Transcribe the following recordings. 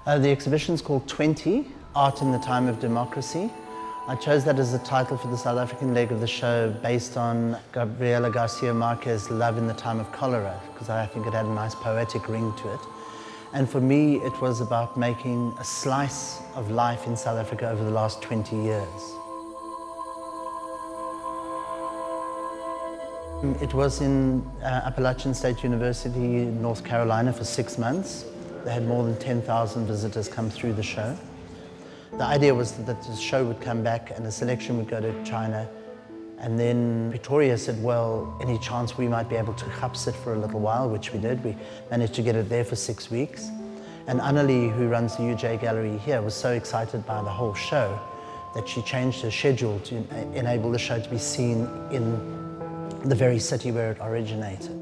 The exhibition's called 20, Art in the Time of Democracy. I chose that as the title for the South African leg of the show based on Gabriela Garcia Marquez's Love in the Time of Cholera, because I think it had a nice poetic ring to it. And for me, it was about making a slice of life in South Africa over the last 20 years. It was in Appalachian State University in North Carolina for 6 months. They had more than 10,000 visitors come through the show. The idea was that the show would come back and a selection would go to China. And then Pretoria said, well, any chance we might be able to hubs it for a little while, which we did. We managed to get it there for 6 weeks. And Annalie, who runs the UJ Gallery here, was so excited by the whole show that she changed her schedule to enable the show to be seen in the very city where it originated.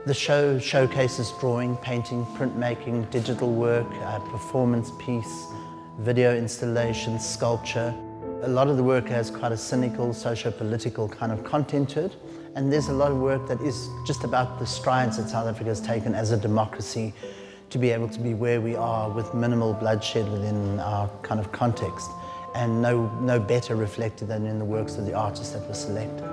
The show showcases drawing, painting, printmaking, digital work, performance piece, video installation, sculpture. A lot of the work has quite a cynical, socio-political kind of content to it. And there's a lot of work that is just about the strides that South Africa has taken as a democracy to be able to be where we are with minimal bloodshed within our kind of context. And no better reflected than in the works of the artists that were selected.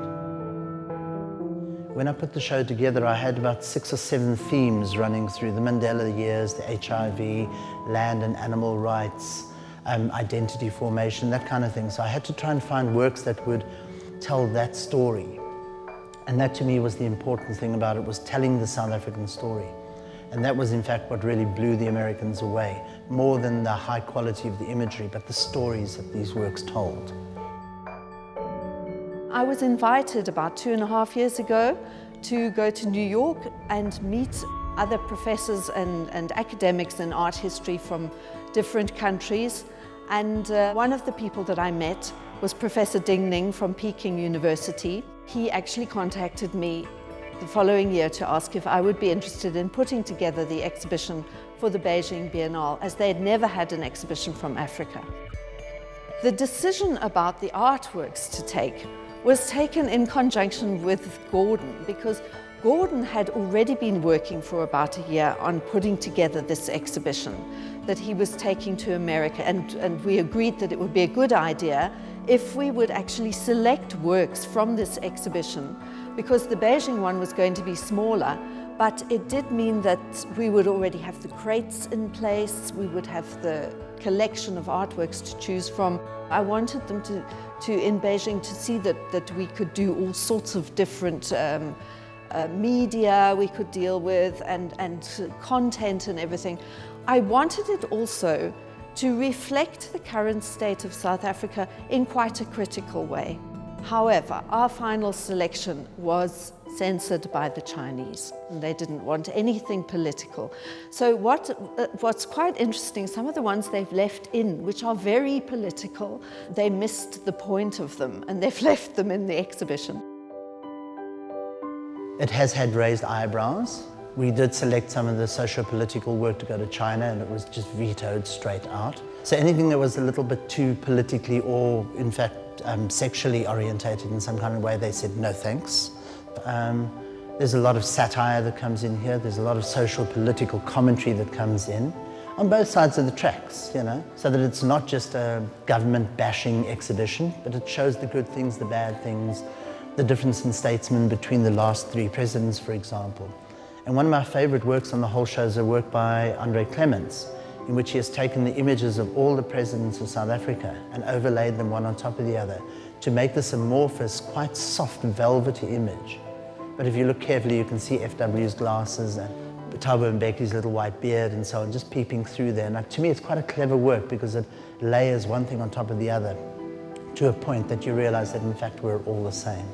When I put the show together, I had about 6 or 7 themes running through: the Mandela years, the HIV, land and animal rights, identity formation, that kind of thing. So I had to try and find works that would tell that story. And that to me was the important thing about it, was telling the South African story. And that was in fact what really blew the Americans away, more than the high quality of the imagery, but the stories that these works told. I was invited about 2.5 years ago to go to New York and meet other professors and academics in art history from different countries. And one of the people that I met was Professor Ding Ning from Peking University. He actually contacted me the following year to ask if I would be interested in putting together the exhibition for the Beijing Biennale, as they had never had an exhibition from Africa. The decision about the artworks to take was taken in conjunction with Gordon, because Gordon had already been working for about a year on putting together this exhibition that he was taking to America, and we agreed that it would be a good idea if we would actually select works from this exhibition, because the Beijing one was going to be smaller, but it did mean that we would already have the crates in place, we would have the collection of artworks to choose from. I wanted them to in Beijing to see that we could do all sorts of different media we could deal with and content and everything. I wanted it also to reflect the current state of South Africa in quite a critical way. However, our final selection was censored by the Chinese. They didn't want anything political. So what's quite interesting, some of the ones they've left in, which are very political, they missed the point of them and they've left them in the exhibition. It has had raised eyebrows. We did select some of the socio-political work to go to China, and it was just vetoed straight out. So anything that was a little bit too politically or, in fact, sexually orientated in some kind of way, they said no thanks. There's a lot of satire that comes in here. There's a lot of social political commentary that comes in on both sides of the tracks, you know, so that it's not just a government bashing exhibition, but it shows the good things, the bad things, the difference in statesmen between the last 3 presidents, for example. And one of my favorite works on the whole show is a work by Andre Clements, in which he has taken the images of all the presidents of South Africa and overlaid them one on top of the other to make this amorphous, quite soft, velvety image. But if you look carefully, you can see FW's glasses and Thabo Mbeki's little white beard and so on, just peeping through there. And to me, it's quite a clever work because it layers one thing on top of the other to a point that you realize that, in fact, we're all the same.